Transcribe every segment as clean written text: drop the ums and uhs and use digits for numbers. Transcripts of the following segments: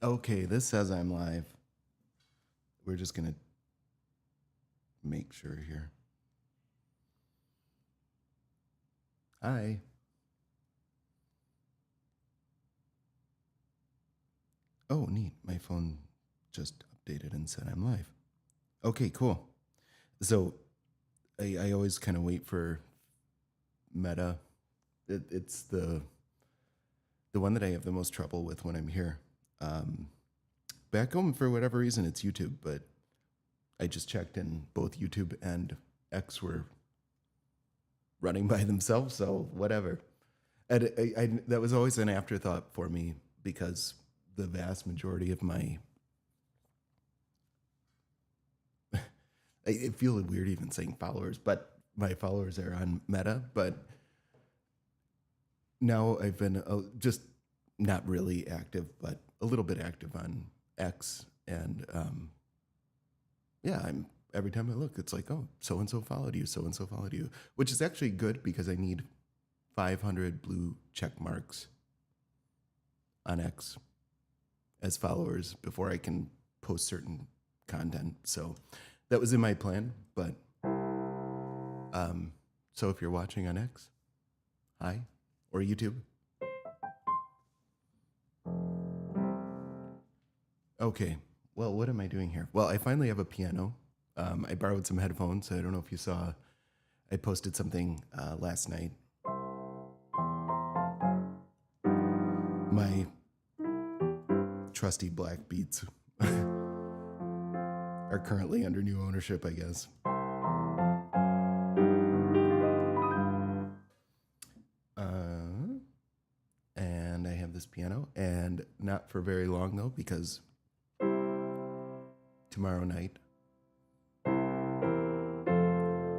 Okay, this says I'm live. We're just gonna make sure here. Hi. Oh, neat. My phone just updated and said I'm live. Okay, cool. So I always kind of wait for Meta. It's the one that I have the most trouble with when I'm here. Back home, for whatever reason, it's YouTube, but I just checked and both YouTube and X were running by themselves, so whatever. And that was always an afterthought for me because the vast majority of my I feel weird even saying followers, but my followers are on Meta. But now I've been just not really active, but a little bit active on X, and yeah, I'm every time I look, it's like, oh, so and so followed you, so and so followed you, which is actually good because I need 500 blue check marks on X as followers before I can post certain content. So that was in my plan, but so if you're watching on X, hi, or YouTube. Okay, well, what am I doing here? Well, I finally have a piano. I borrowed some headphones. I don't know if you saw, I posted something last night. My trusty black beats are currently under new ownership, I guess. And I have this piano, and not for very long though, because tomorrow night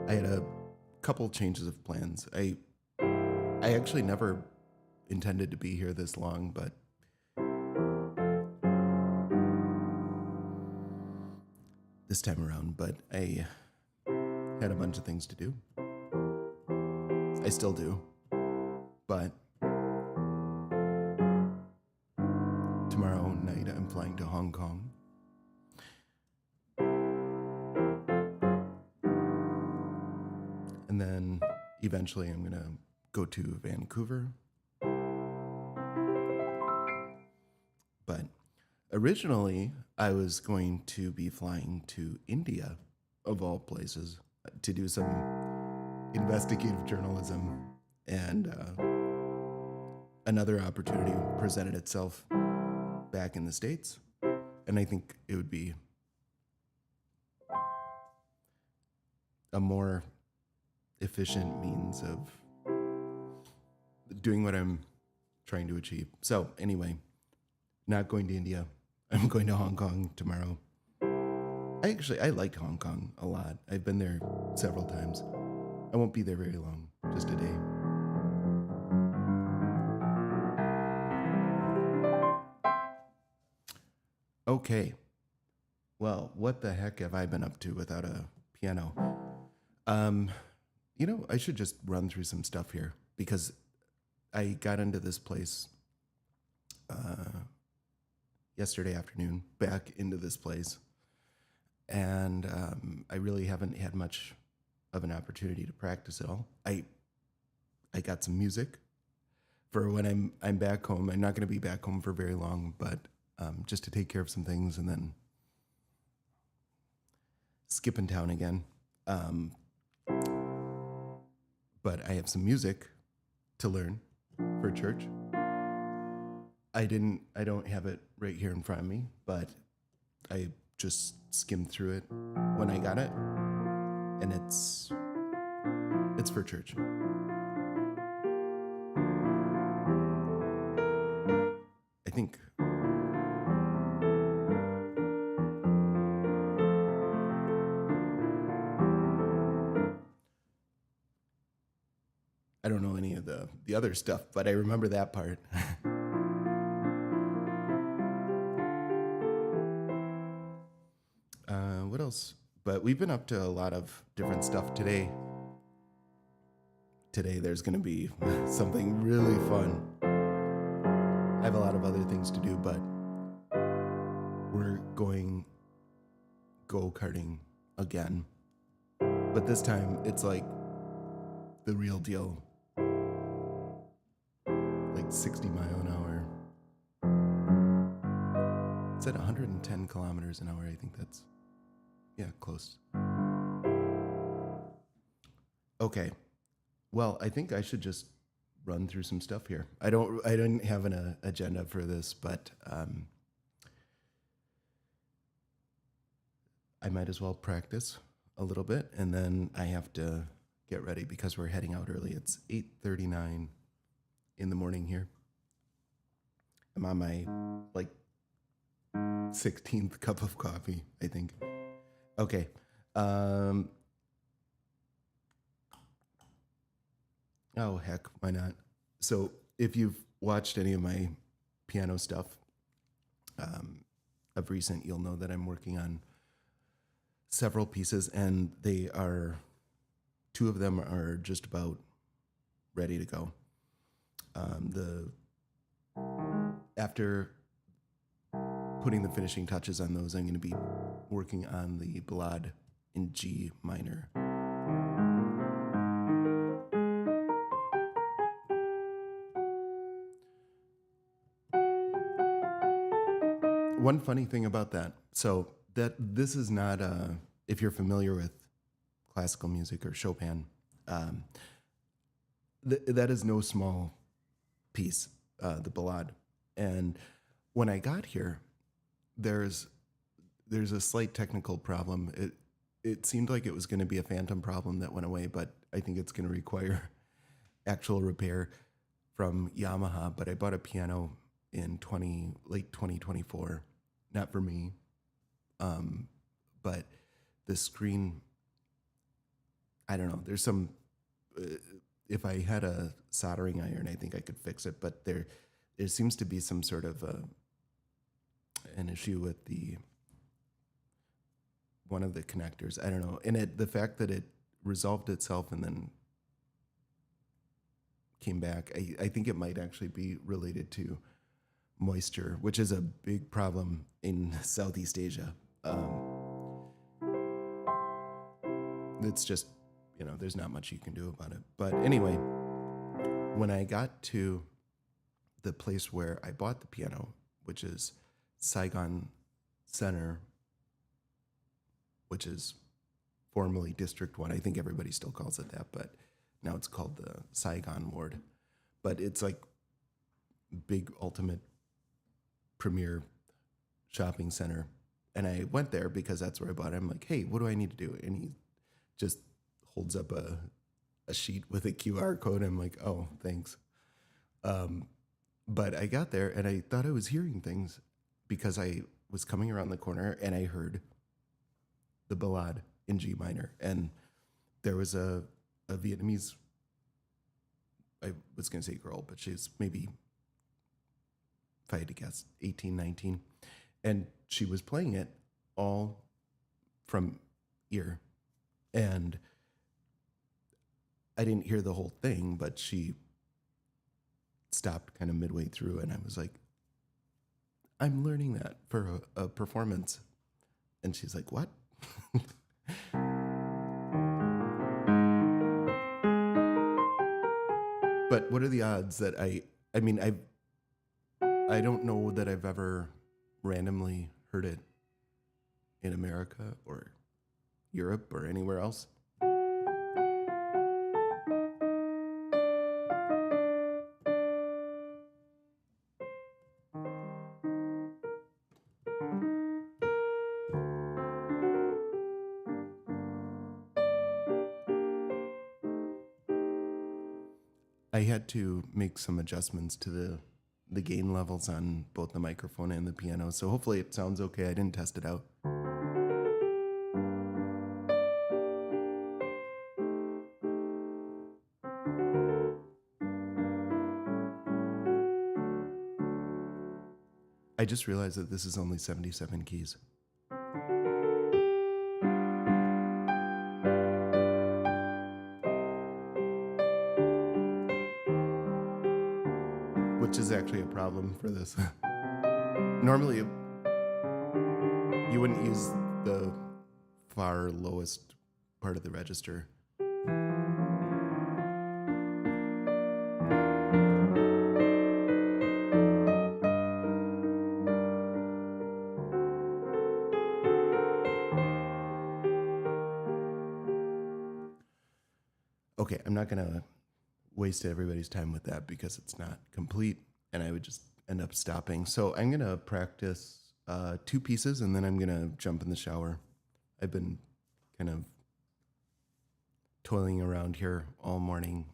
I had a couple changes of plans. I actually never intended to be here this long, but this time around, but I had a bunch of things to do. I still do, but tomorrow night I'm flying to Hong Kong. And then eventually I'm going to go to Vancouver. But originally I was going to be flying to India, of all places, to do some investigative journalism, and another opportunity presented itself back in the States, and I think it would be a more efficient means of doing what I'm trying to achieve. So anyway, not going to India. I'm going to Hong Kong tomorrow. I like Hong Kong a lot. I've been there several times. I won't be there very long, just a day. Okay. Well, what the heck have I been up to without a piano? I should just run through some stuff here because I got into this place yesterday afternoon, back into this place, and I really haven't had much of an opportunity to practice it all. I got some music for when I'm back home. I'm not going to be back home for very long, but just to take care of some things and then skip in town again. But I have some music to learn for church. I don't have it right here in front of me, but I just skimmed through it when I got it, and it's for church. I think I don't know any of the other stuff, but I remember that part. What else? But we've been up to a lot of different stuff today. Today there's going to be something really fun. I have a lot of other things to do, but we're going go-karting again. But this time it's like the real deal. Like 60 mile an hour. It's at 110 kilometers an hour. I think that's, yeah, close. Okay. Well, I think I should just run through some stuff here. I didn't have an agenda for this, but I might as well practice a little bit, and then I have to get ready because we're heading out early. It's 8:39 in the morning here. I'm on my 16th cup of coffee, I think. Okay. Oh, heck, why not? So if you've watched any of my piano stuff of recent, you'll know that I'm working on several pieces, and two of them are just about ready to go. After putting the finishing touches on those, I'm going to be working on the ballade in G minor. One funny thing about that, so that this is not if you're familiar with classical music or Chopin, that is no small piece, the ballade. And when I got here, there's a slight technical problem. It seemed like it was going to be a phantom problem that went away, but I think it's going to require actual repair from Yamaha. But I bought a piano in late 2024, not for me, but the screen, I don't know. There's some. If I had a soldering iron, I think I could fix it. But there seems to be some sort of an issue with one of the connectors. I don't know. And the fact that it resolved itself and then came back, I think it might actually be related to moisture, which is a big problem in Southeast Asia. It's just, there's not much you can do about it. But anyway, when I got to the place where I bought the piano, which is Saigon Center, which is formerly District 1. I think everybody still calls it that, but now it's called the Saigon Ward. But it's like big ultimate premier shopping center. And I went there because that's where I bought it. I'm like, hey, what do I need to do? And he just holds up a sheet with a QR code. I'm like, oh, thanks. But I got there and I thought I was hearing things because I was coming around the corner and I heard the ballade in G minor. And there was a Vietnamese, I was going to say girl, but she's maybe, if I had to guess, 18, 19. And she was playing it all from ear. And I didn't hear the whole thing, but she stopped kind of midway through. And I was like, I'm learning that for a performance. And she's like, what? But what are the odds that I don't know that I've ever randomly heard it in America or Europe or anywhere else. I had to make some adjustments to the gain levels on both the microphone and the piano, so hopefully it sounds okay. I didn't test it out. I just realized that this is only 77 keys. Which is actually a problem for this. Normally You wouldn't use the far lowest part of the register. Okay, I'm not going to waste everybody's time with that because it's not complete and I would just end up stopping. So I'm going to practice 2 pieces and then I'm going to jump in the shower. I've been kind of toiling around here all morning,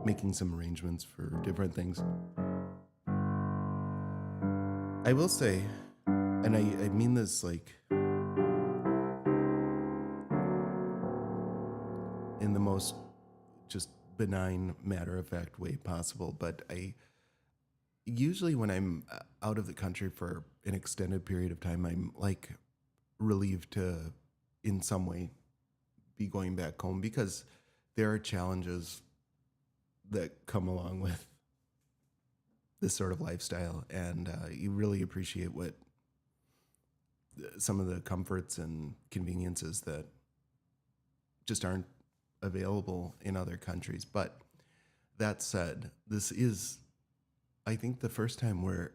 making some arrangements for different things. I will say, and I mean this like in the most just benign, matter-of-fact way possible, but I usually when I'm out of the country for an extended period of time, I'm like relieved to in some way be going back home because there are challenges that come along with this sort of lifestyle, and you really appreciate what some of the comforts and conveniences that just aren't available in other countries. But that said, this is, I think, the first time where,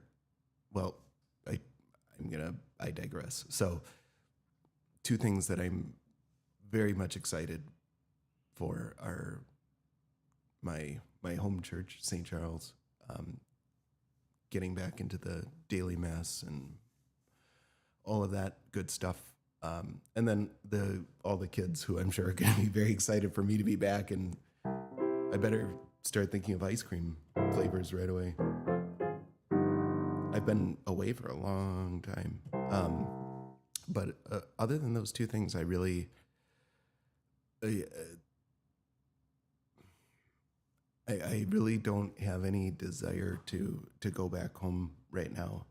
well, I digress. So 2 things that I'm very much excited for are my home church, St. Charles, getting back into the daily mass and all of that good stuff. And then all the kids who I'm sure are going to be very excited for me to be back, and I better start thinking of ice cream flavors right away. I've been away for a long time. But other than those 2 things, I really, I really don't have any desire to go back home right now.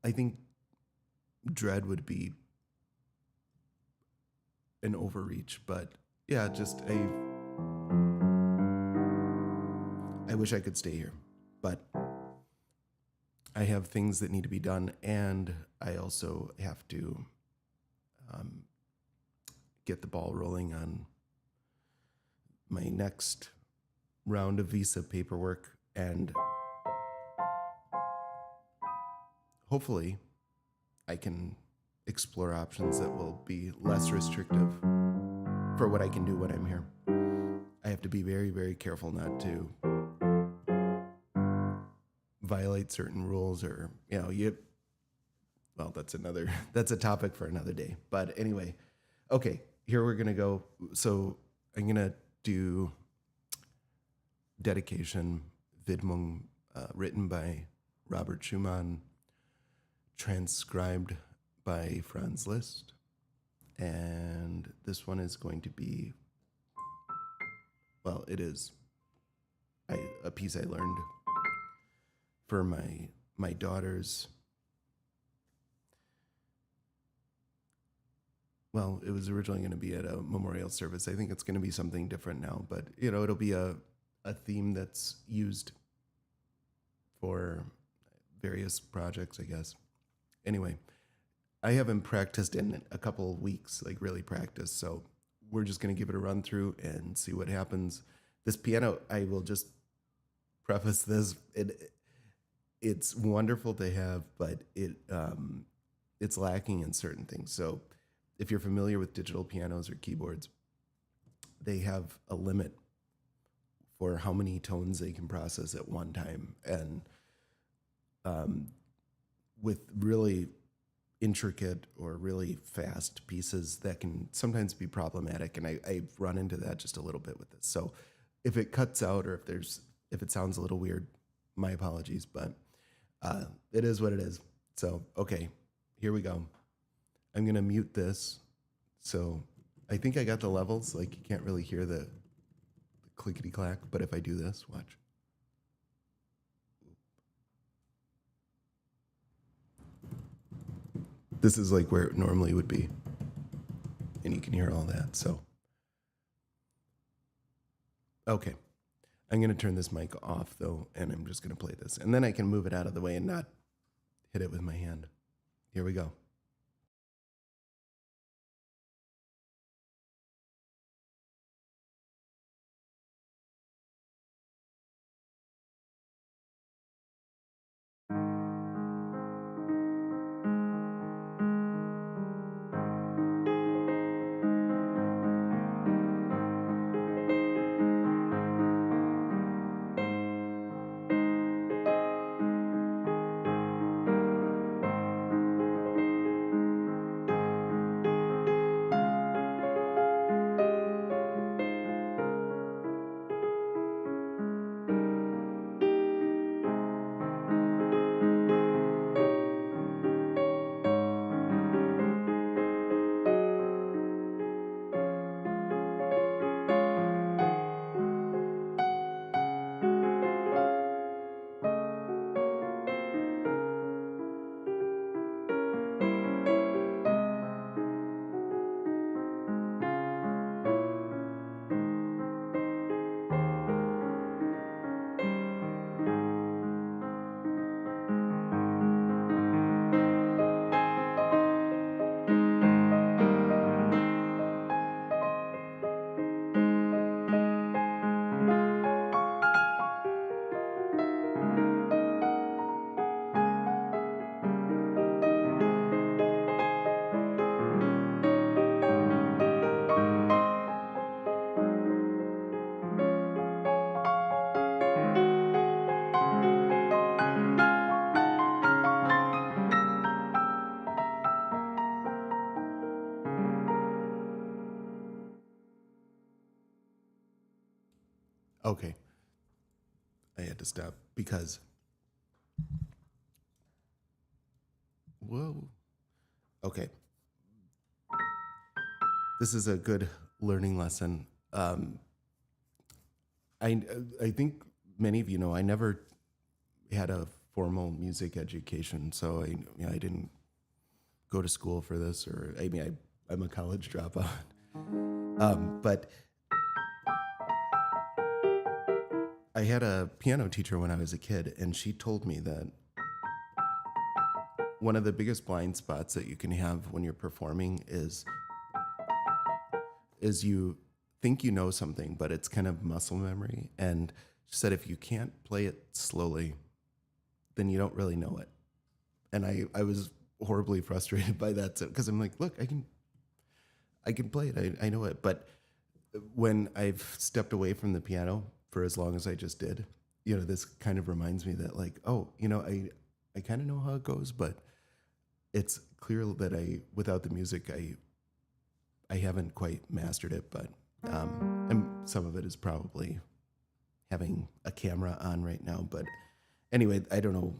I think dread would be an overreach, but yeah, just I wish I could stay here, but I have things that need to be done, and I also have to get the ball rolling on my next round of visa paperwork, and hopefully I can explore options that will be less restrictive for what I can do when I'm here. I have to be very, very careful not to violate certain rules or, well, that's a topic for another day. But anyway, okay, here we're going to go. So I'm going to do Dedication, Widmung, written by Robert Schumann, transcribed by Franz Liszt. And this one is going to be, well, it is a piece I learned for my daughter's, well, it was originally going to be at a memorial service. I think it's going to be something different now, but it'll be a theme that's used for various projects, I guess. Anyway, I haven't practiced in a couple of weeks, like really practiced, so we're just going to give it a run through and see what happens. This piano, I will just preface this, it's wonderful to have, but it's lacking in certain things. So if you're familiar with digital pianos or keyboards, they have a limit for how many tones they can process at one time. And with really intricate or really fast pieces, that can sometimes be problematic. And I've run into that just a little bit with this. So if it cuts out or if it sounds a little weird, my apologies, but it is what it is. So, okay, here we go. I'm going to mute this. So I think I got the levels. Like you can't really hear the clickety clack, but if I do this, watch. This is like where it normally would be. And you can hear all that. So, okay. I'm going to turn this mic off though, and I'm just going to play this. And then I can move it out of the way and not hit it with my hand. Here we go. Okay. I had to stop because, whoa. Okay. This is a good learning lesson. I I think many of you know I never had a formal music education, so I didn't go to school for this, or I'm a college dropout. But I had a piano teacher when I was a kid, and she told me that one of the biggest blind spots that you can have when you're performing is you think you know something, but it's kind of muscle memory. And she said if you can't play it slowly, then you don't really know it. And I was horribly frustrated by that because I'm like, look, I can play it, I know it, but when I've stepped away from the piano for as long as I just did, this kind of reminds me that like, oh, I kind of know how it goes, but it's clear that without the music, I haven't quite mastered it, but and some of it is probably having a camera on right now. But anyway, I don't know.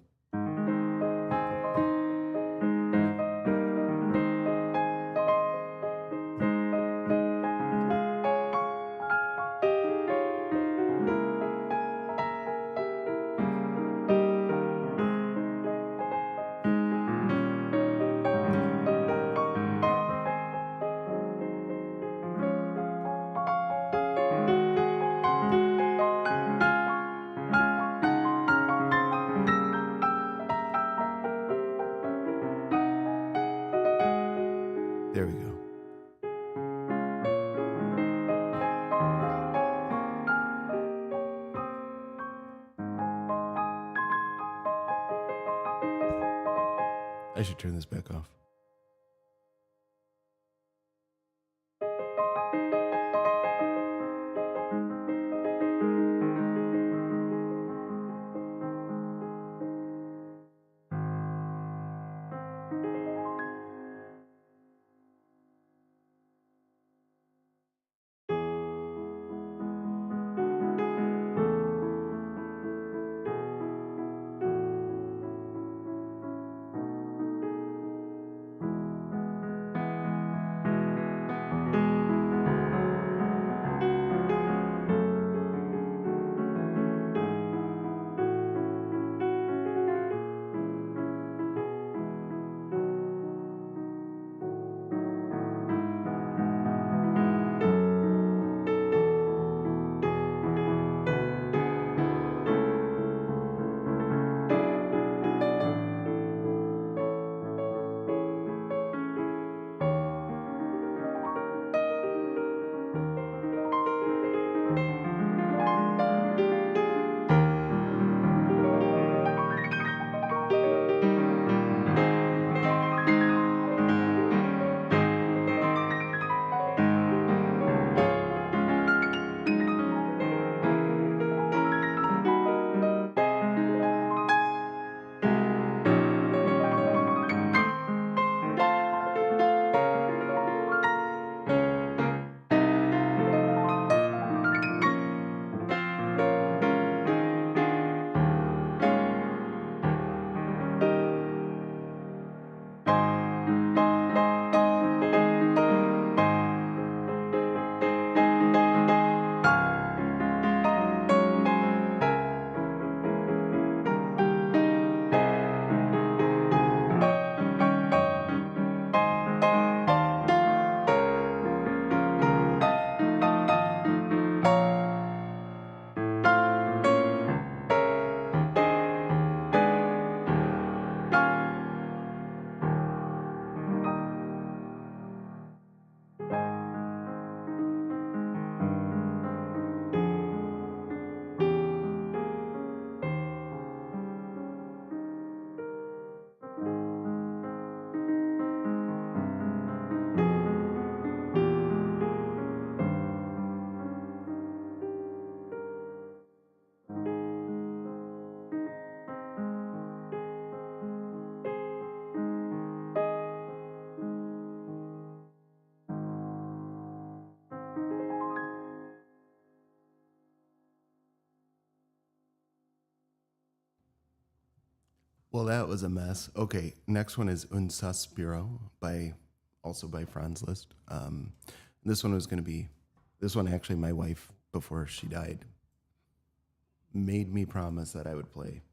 There we go. I should turn this back off. Well, that was a mess. Okay, next one is Un Suspiro by Franz Liszt. This one was going to be this one actually my wife before she died made me promise that I would play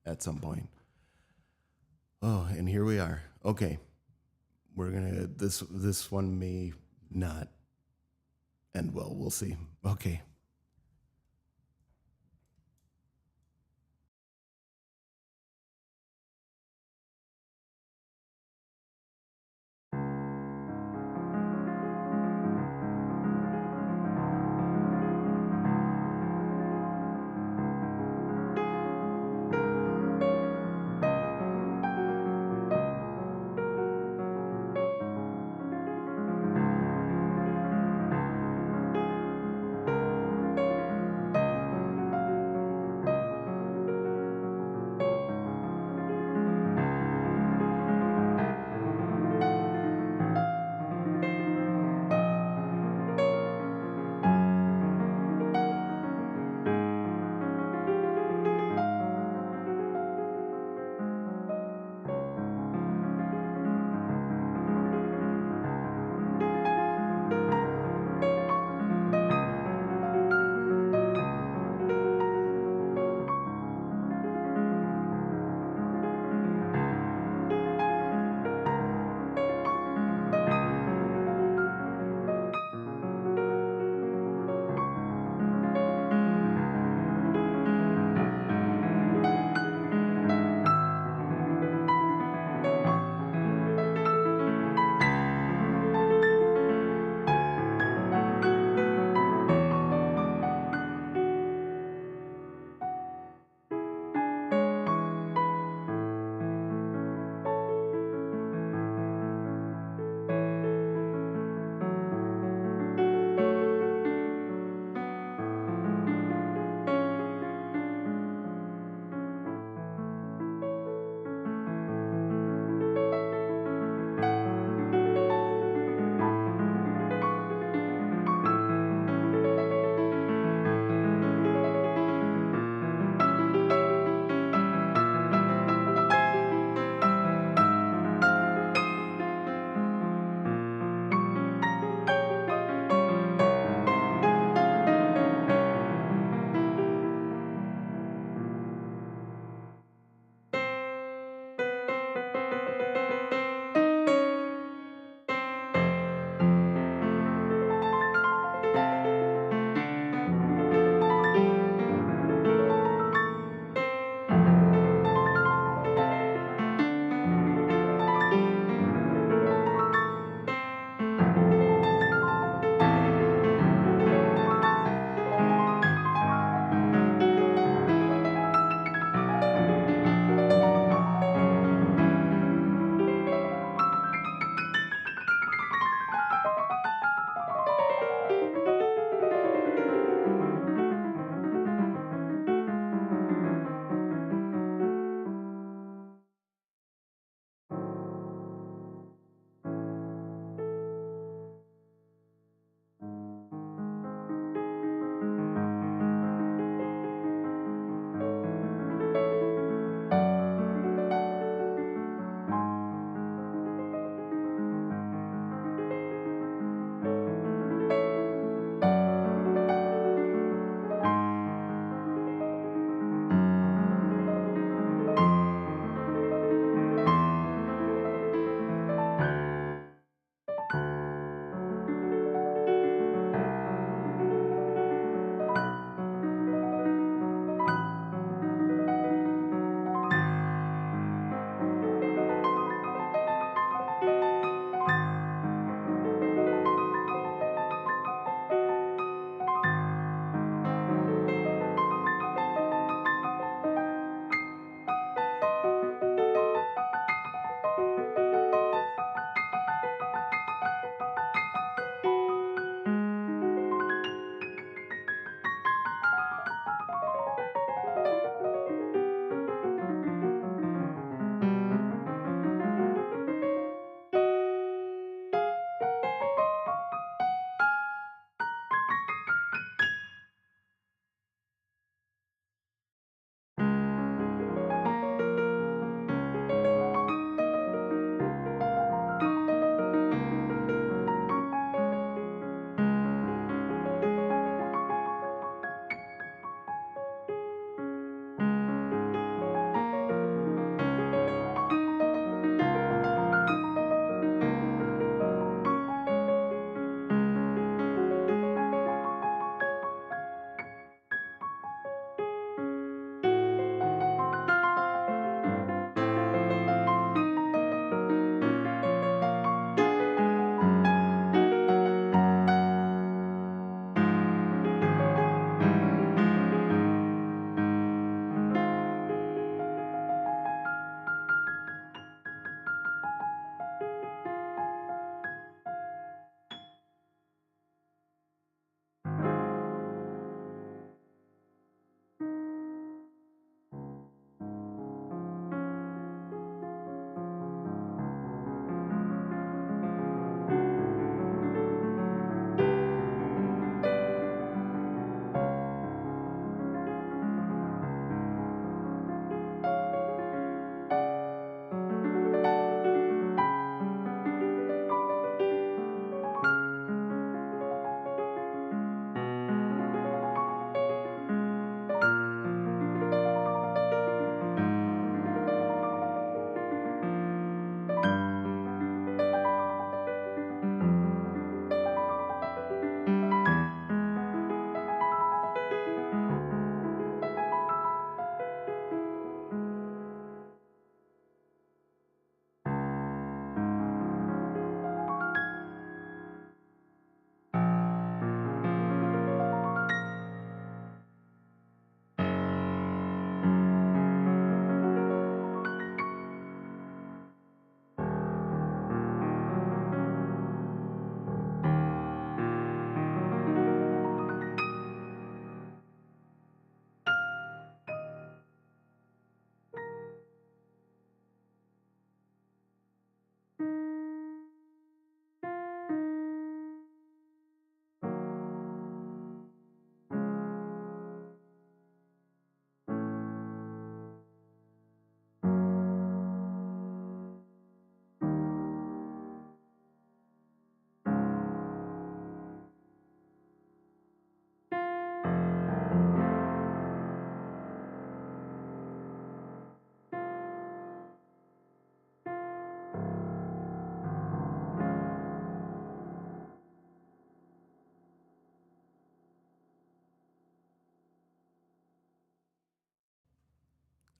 at some point. Oh, and here we are. Okay, we're gonna this one may not end well. We'll see. Okay.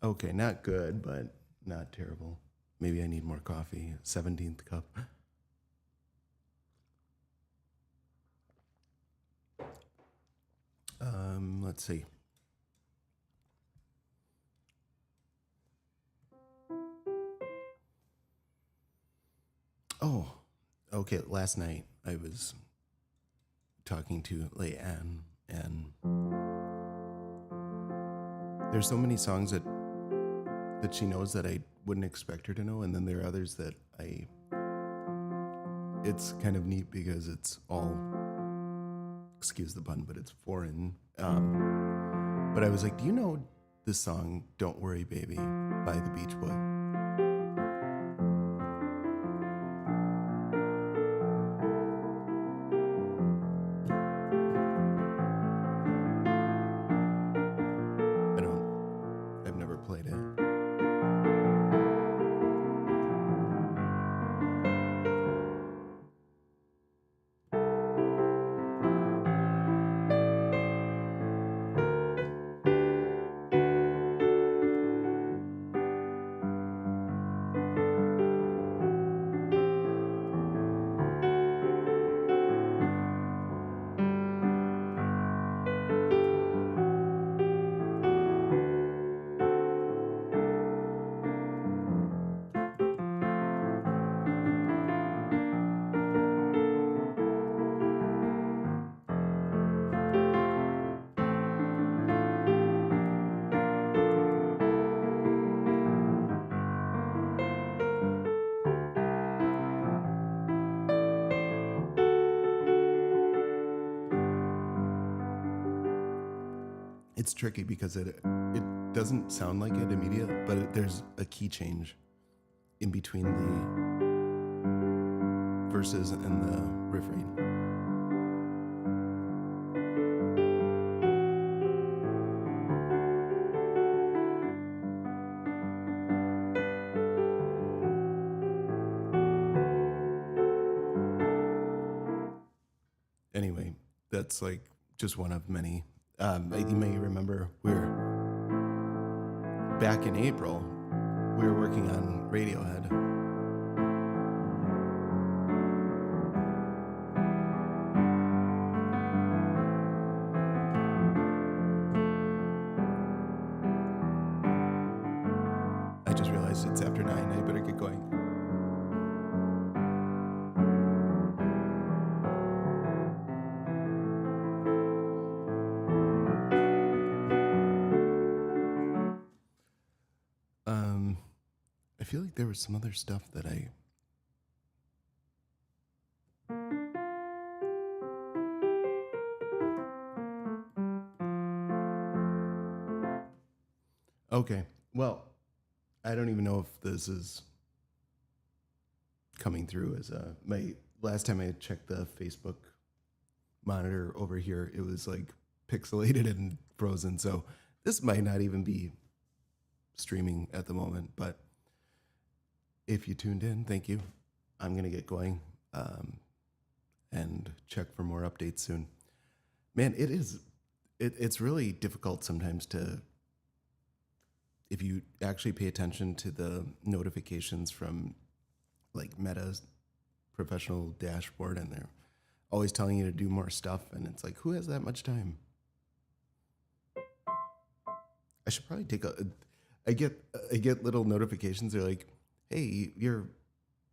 Okay, not good, but not terrible. Maybe I need more coffee. 17th cup. Let's see. Oh, okay. Last night I was talking to Leanne, and there's so many songs that she knows that I wouldn't expect her to know, and then there are others that it's kind of neat because it's all, excuse the pun, but it's foreign. But I was like, do you know this song "Don't Worry Baby" by the Beach Boys? I've never played it. It's tricky because it doesn't sound like it immediate, but there's a key change in between the verses and the refrain. Anyway, that's like just one of many. You may remember back in April, we were working on Radiohead. I just realized it's after 9. I better get going. I feel like there was some other stuff that Okay, well, I don't even know if this is coming through as my last time I checked the Facebook monitor over here, it was like pixelated and frozen. So this might not even be streaming at the moment, but if you tuned in, thank you. I'm going to get going and check for more updates soon. Man, it's really difficult sometimes if you actually pay attention to the notifications from like Meta's professional dashboard, and they're always telling you to do more stuff, and it's like, who has that much time? I should probably I get little notifications. They're like, hey,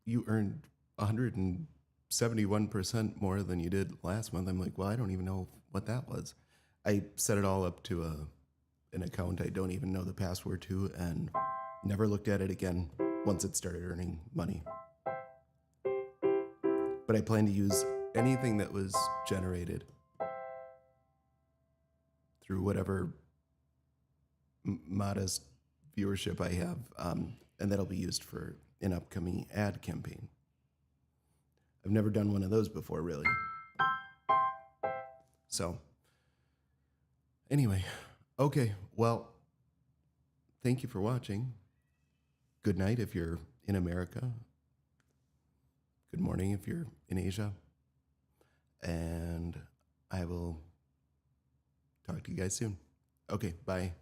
you earned 171% more than you did last month. I'm like, well, I don't even know what that was. I set it all up to an account I don't even know the password to, and never looked at it again once it started earning money. But I plan to use anything that was generated through whatever modest viewership I have, and that'll be used for an upcoming ad campaign. I've never done one of those before, really. So, anyway, okay, well, thank you for watching. Good night if you're in America. Good morning if you're in Asia. And I will talk to you guys soon. Okay, bye.